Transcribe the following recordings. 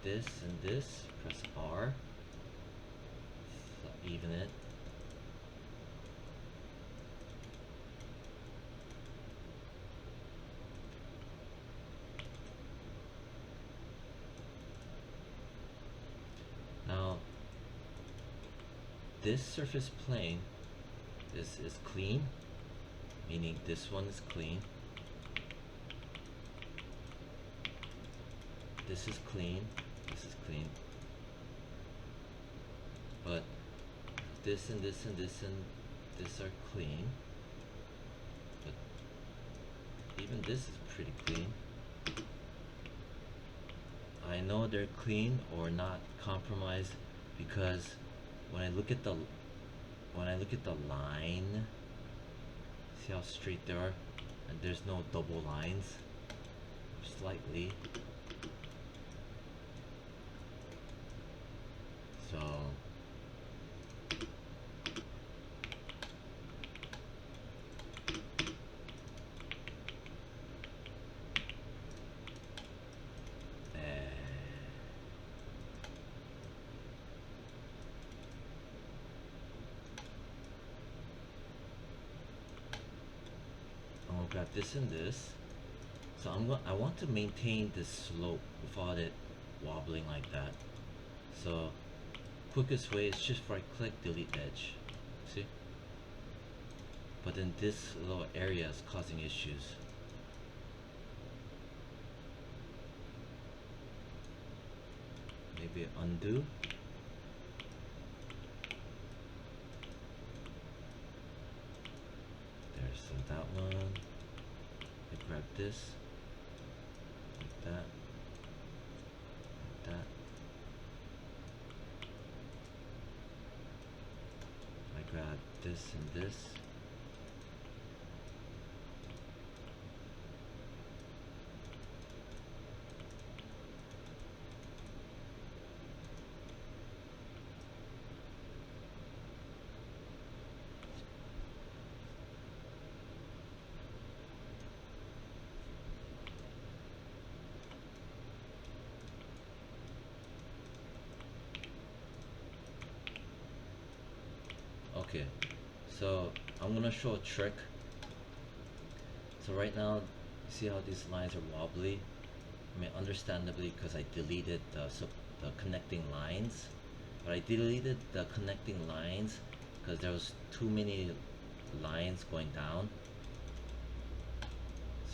this and this, press R, even it. Now this surface plane is clean, meaning this one is clean. This is clean, this is clean. But this and this and this and this are clean. But even this is pretty clean. I know they're clean or not compromised because when I look at the line, see how straight they are, and there's no double lines, slightly. So I'll grab this and this. So I want to maintain this slope without it wobbling like that. So quickest way is just right click, delete edge. See? But then this little area is causing issues. Maybe undo. There's that one. I grab this, like that, like that. I grab this and this. Okay, so I'm gonna show a trick. So right now, see how these lines are wobbly? I mean, understandably, because I deleted the connecting lines. But I deleted the connecting lines because there was too many lines going down.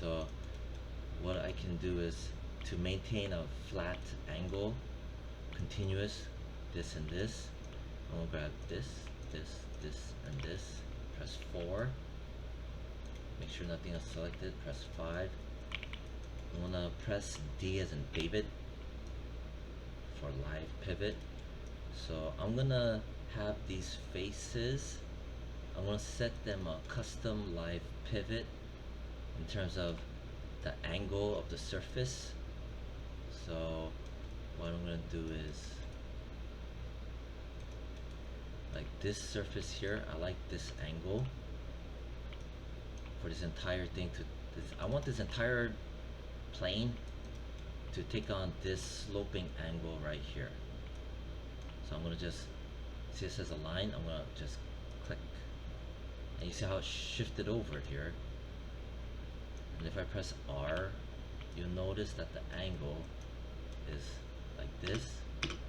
So what I can do is to maintain a flat angle, continuous, this and this. I'm gonna grab this, this, and this. Press 4. Make sure nothing is selected. Press 5. I'm gonna press D as in David for live pivot. So I'm gonna have these faces. I'm gonna set them a custom live pivot in terms of the angle of the surface. So what I'm gonna do is, like this surface here, I like this angle for this entire thing to this. I want this entire plane to take on this sloping angle right here. So I'm gonna just see it says a line. I'm gonna just click, and you see how it shifted over here. And if I press R, you'll notice that the angle is like this.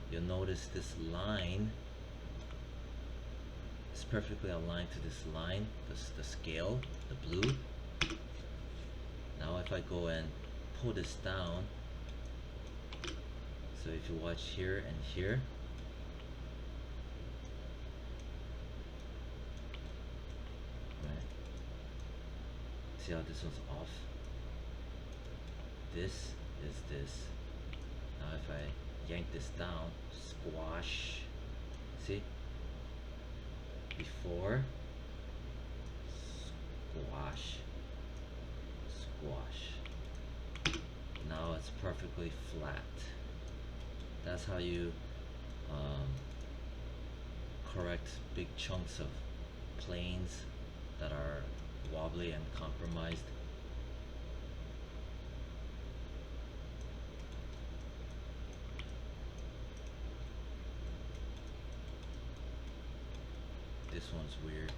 You'll notice this line is perfectly aligned to this line, the scale, the blue. Now if I go and pull this down, so if you watch here and here, right? See how this one's off? This is this. Now if I yank this down, squash, see? Before, squash, squash. Now it's perfectly flat. That's how you correct big chunks of planes that are wobbly and compromised. this one's weird.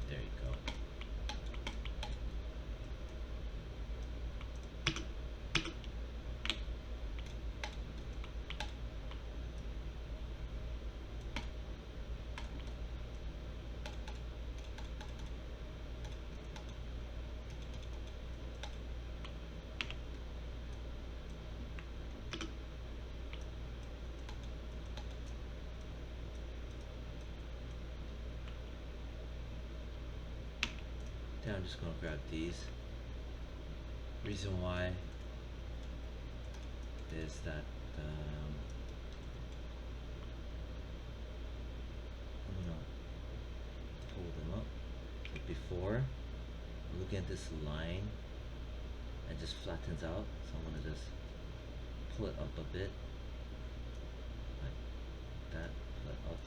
There you go. Then I'm just gonna grab these. Reason why is that I'm gonna pull them up. Like before, looking at this line, it just flattens out. So I'm gonna just pull it up a bit, like that. Pull it up.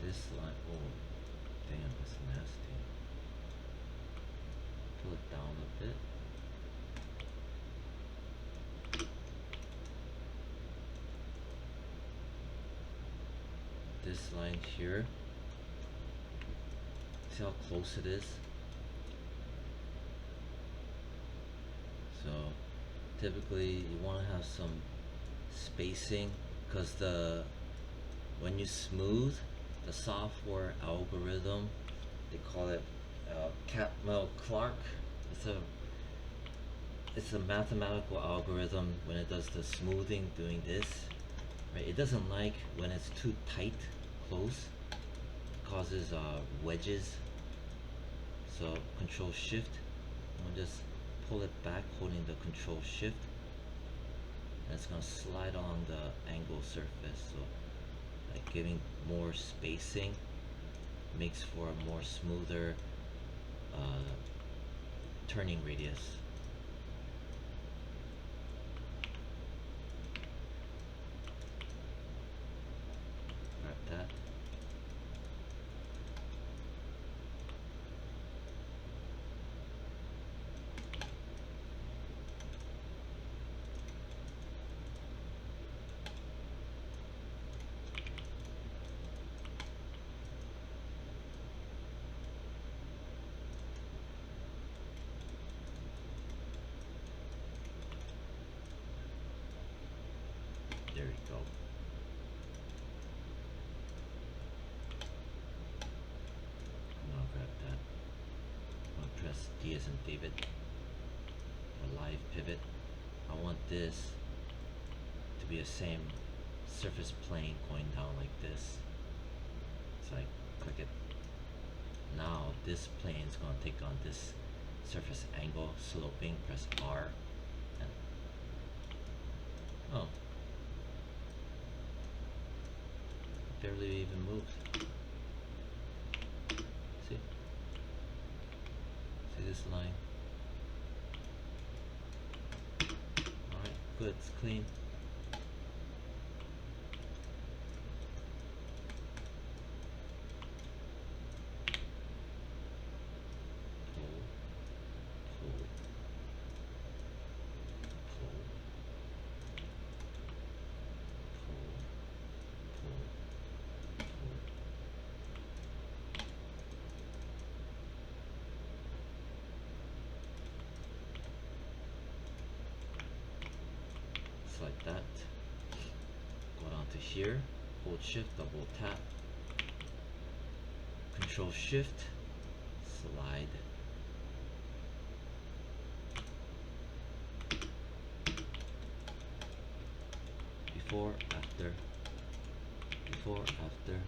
This line, oh damn, that's nasty. Pull it down a bit. This line here, see how close it is? So typically you want to have some spacing, because when you smooth, the software algorithm, they call it Clark. It's a mathematical algorithm. When it does the smoothing, doing this, right? It doesn't like when it's too tight, close. It causes wedges. So Control Shift. I'm gonna just pull it back, holding the Control Shift, and it's gonna slide on the angle surface. So like giving more spacing makes for a more smoother turning radius. Grab that. There you go. I'm gonna grab that. I'm gonna press D as in David, or live pivot. I want this to be the same surface plane going down like this. So I click it. Now this plane is gonna take on this surface angle, sloping. Press R. And oh, barely even moves. See this line? Alright, good, it's clean. Like that. Go down to here, hold shift, double tap, Control Shift, slide. Before, after, before, after.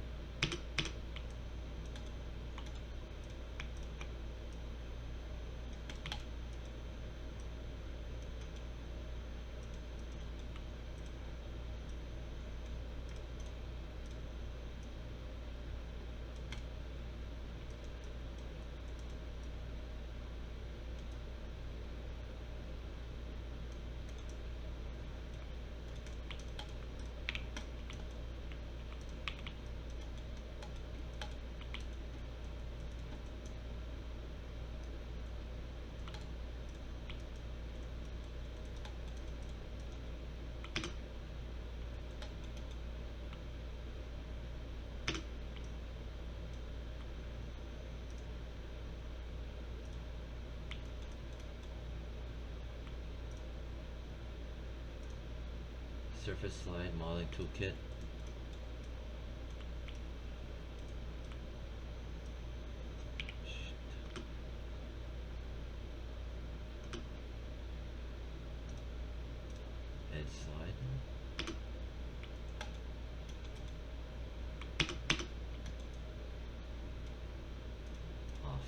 Surface slide modeling toolkit. Edge slide. Off.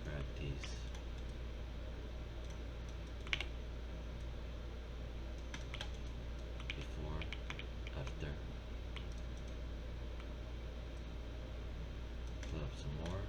Grab these. Before, after. Flip up some more.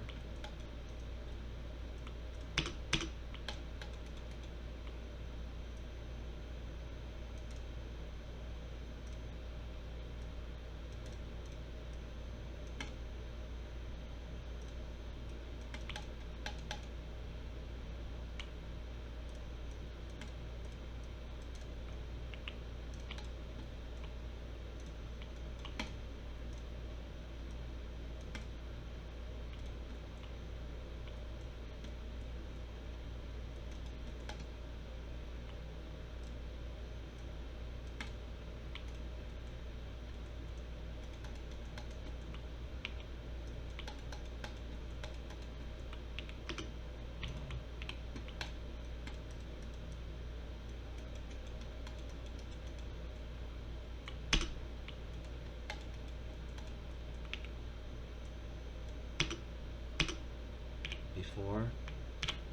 Before,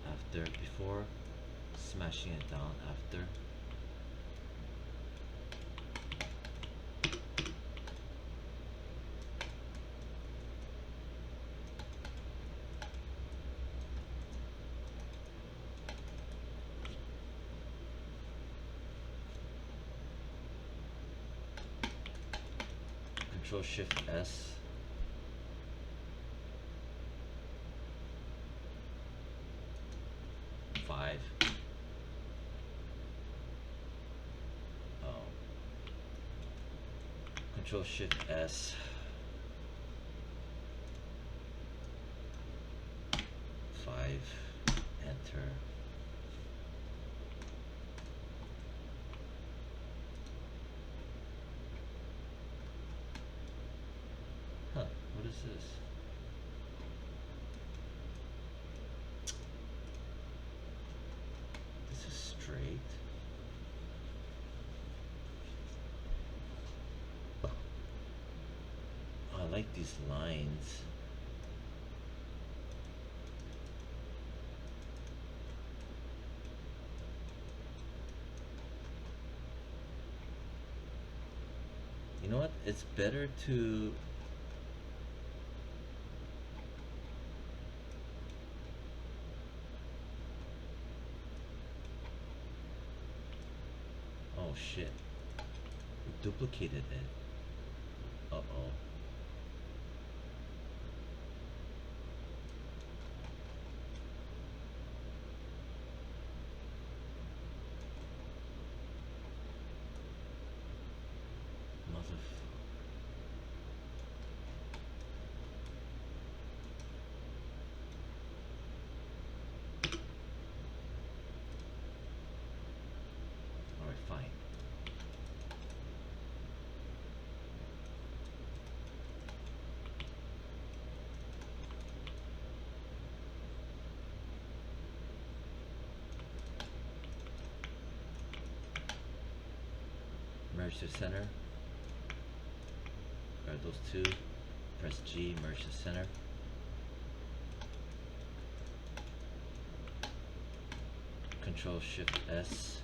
after, before, smashing it down after. Control Shift S. Five. Oh. Control Shift S. 5. Enter. Huh, what is this? This is straight. Oh, I like these lines. You know what? It's better to oh shit. We duplicated it. Uh-oh. Alright, fine. Merge to center. Grab those two. Press G, merge to center. Control Shift S.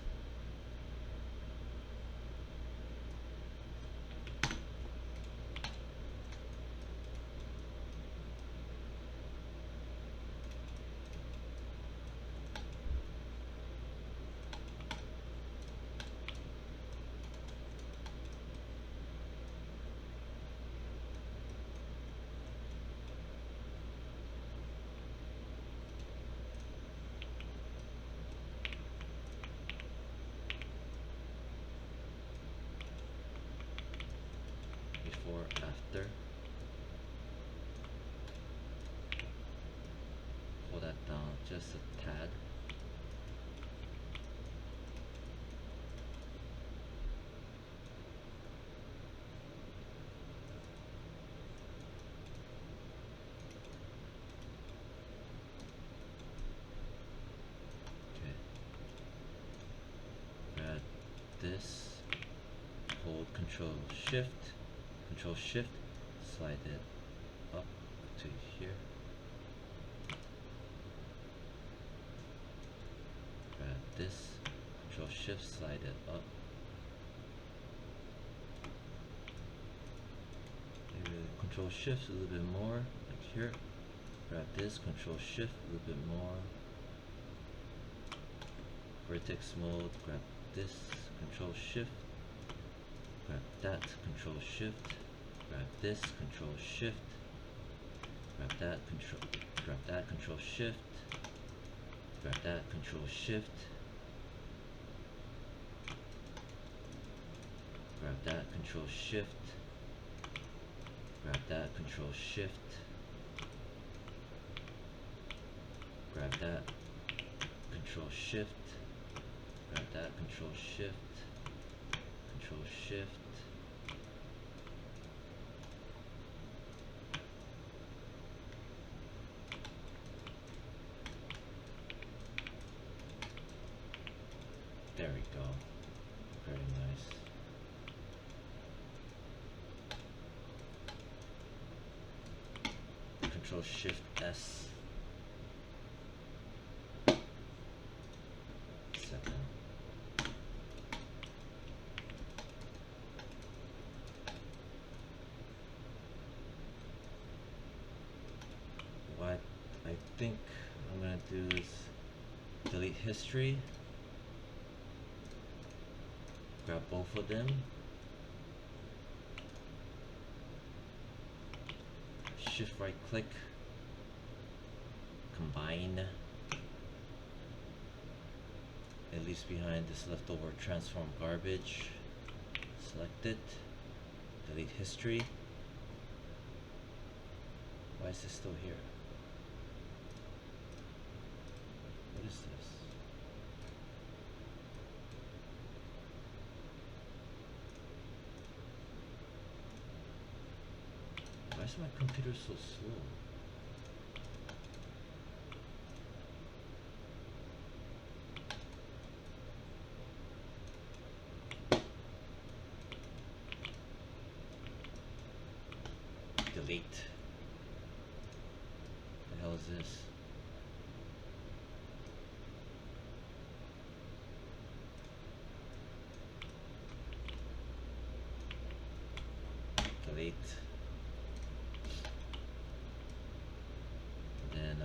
just a tad. Okay. Add this. Hold Control Shift, slide it up to here. Grab this, Control Shift, slide it up. Maybe Control Shift a little bit more, like here. Grab this, Control Shift a little bit more. Vertex mode, grab this, Control Shift. Grab that, Control Shift. Grab this, Control Shift. Grab that, Control Shift. Grab that, Control Shift. Grab that, Control Shift. Grab that, Control Shift. Grab that, Control Shift. Grab that, Control Shift. Control Shift. There we go. Very nice. Control Shift S. Second. What I think I'm gonna do is delete history. Grab both of them. Shift right click. Combine. It leaves behind this leftover transform garbage. Select it. Delete history. Why is this still here? What is this? Why is my computer so slow? Delete. The hell is this? Delete. Then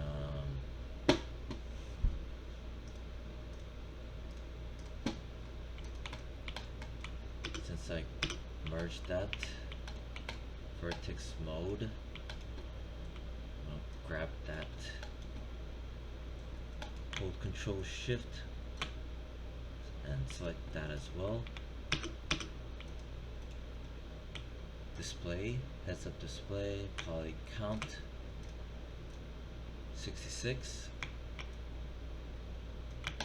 since I merged that vertex mode, I'll grab that, hold Control Shift and select that as well. Display, heads up display, poly count 66.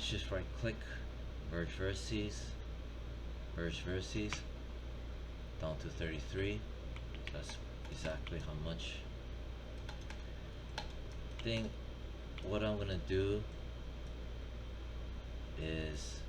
Shift right click, merge vertices, down to 33. That's exactly how much. I think what I'm gonna do is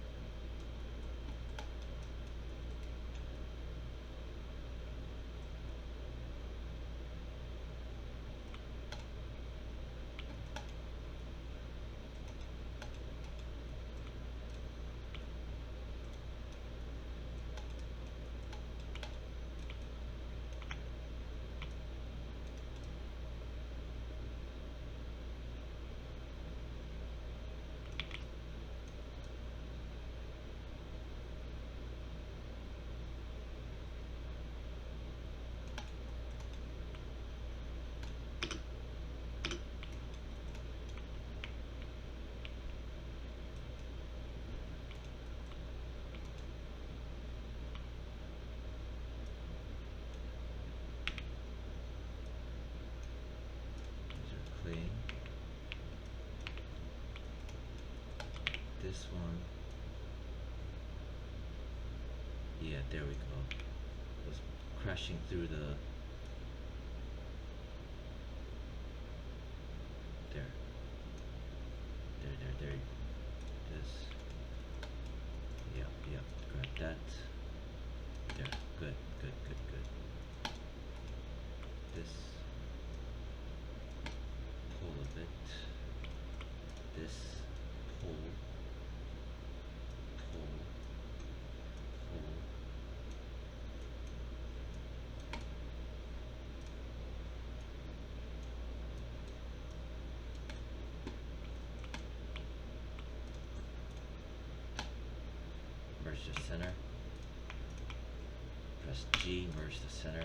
this one. Yeah, there we go. It was crashing through the there. There. This. Yep. Grab that. There. Good. This. Pull a bit. This. Pull. Merge the center. Press G, merge the center.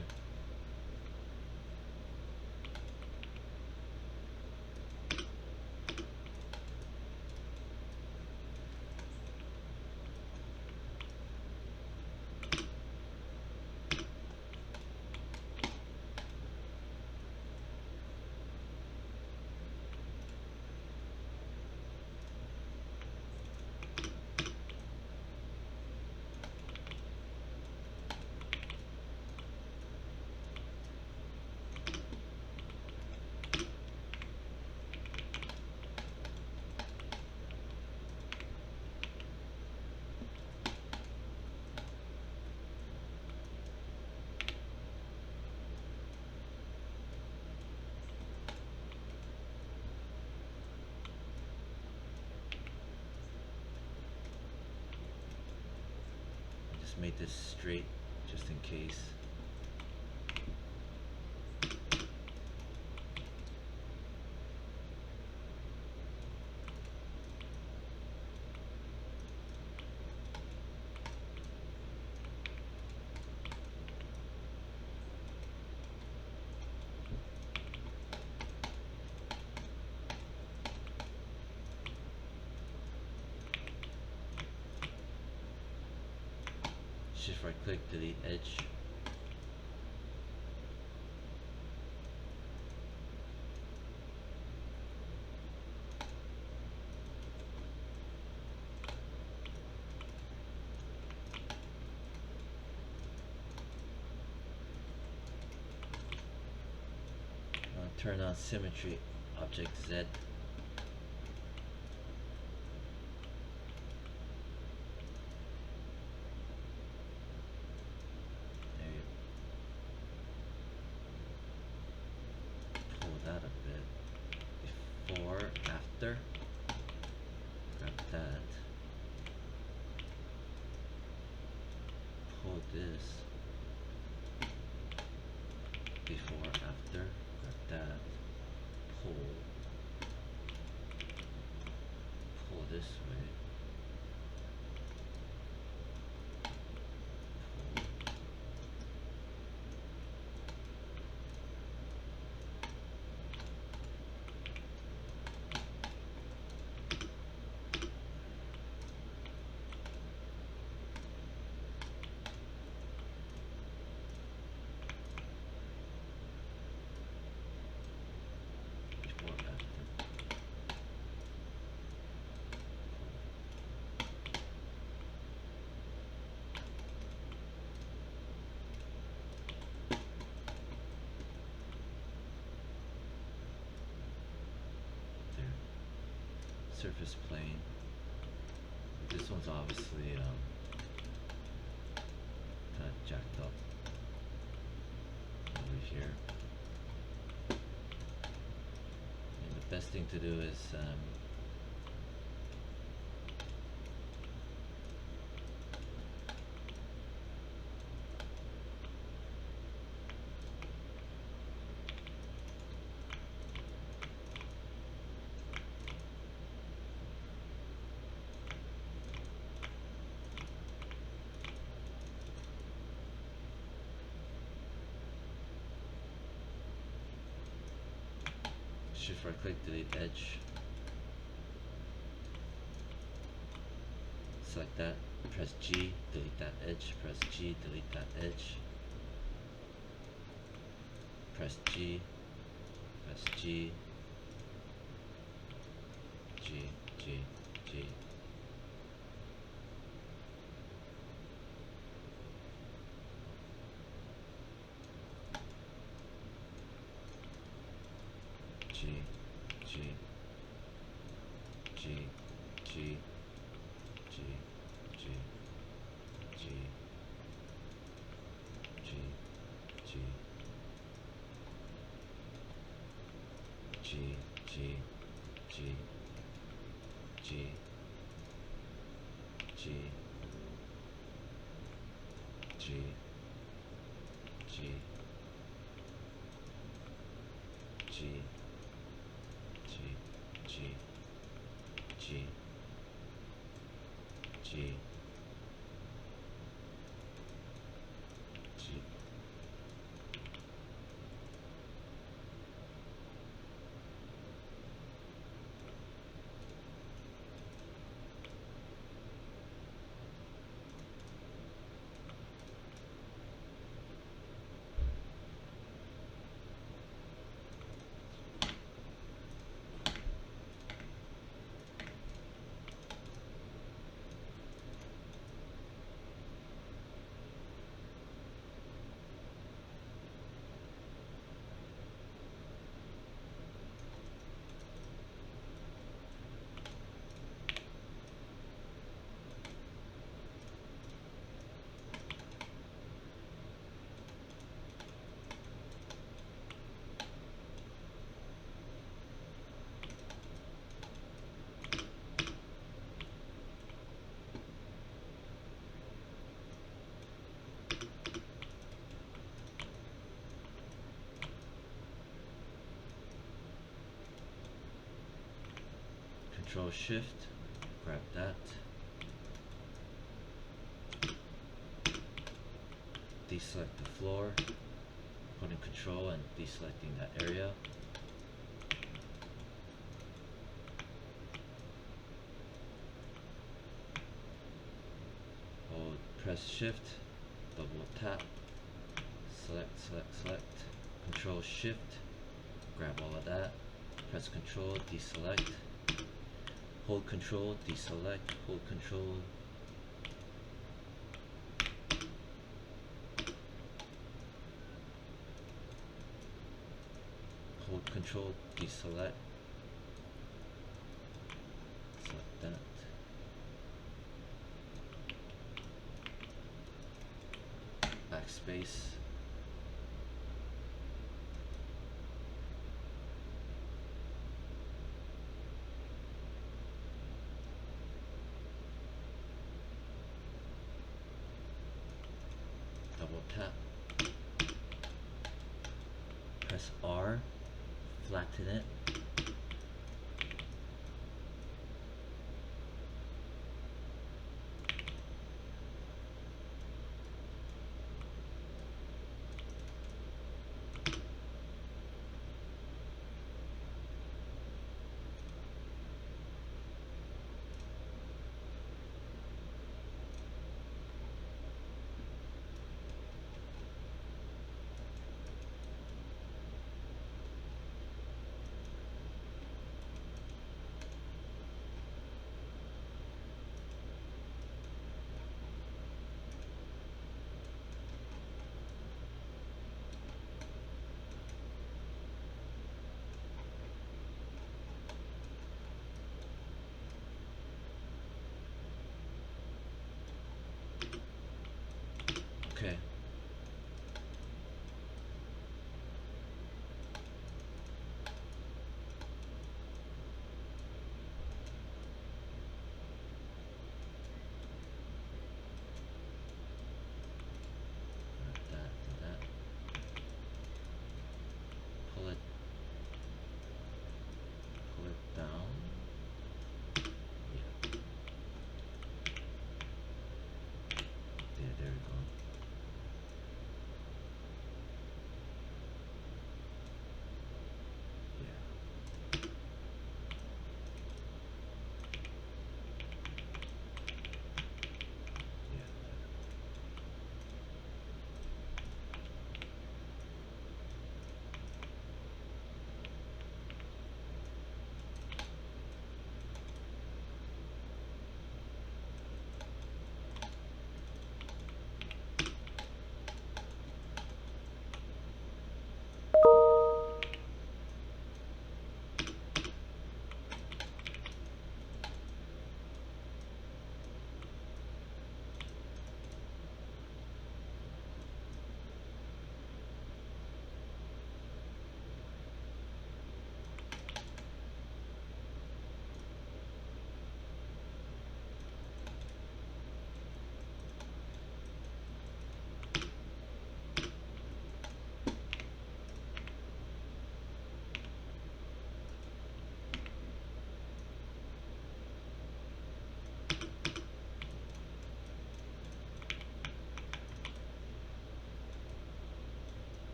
Make this straight just in case. Shift right click, delete edge. Turn on symmetry, object Z. That a bit. Before, after. Grab that. Pull this. Before, after. Grab that. Pull. Pull this way. Surface plane. This one's obviously kind of jacked up over here. And the best thing to do is shift right click, delete edge. Select that, press G, delete that edge, press G, delete that edge. Press G, press G, G. G, G, G, G, G, G, G, G, G, G, G, G, G, G, G, G, G, G, G, G. Control Shift, grab that. Deselect the floor, putting Control and deselecting that area. Hold, press Shift, double tap, select, Control Shift, grab all of that, press Control, deselect, hold Control, deselect, hold Control, hold Control, deselect, select that, backspace, double tap, press R, flatten it,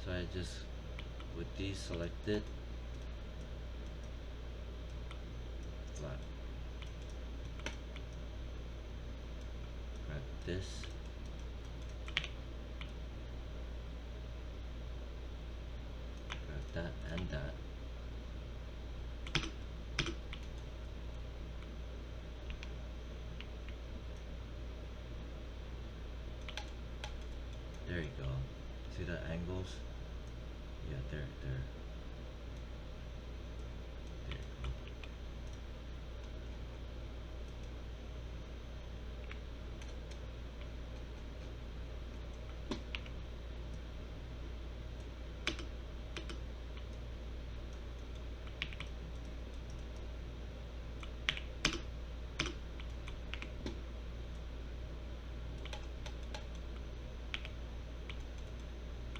So I just, with these selected, flat. Grab this. Grab that and that. There you go. See the angles? Yeah, there. There you go.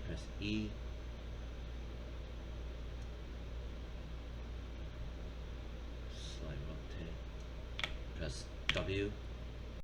Press E. Slide rotate. Press W.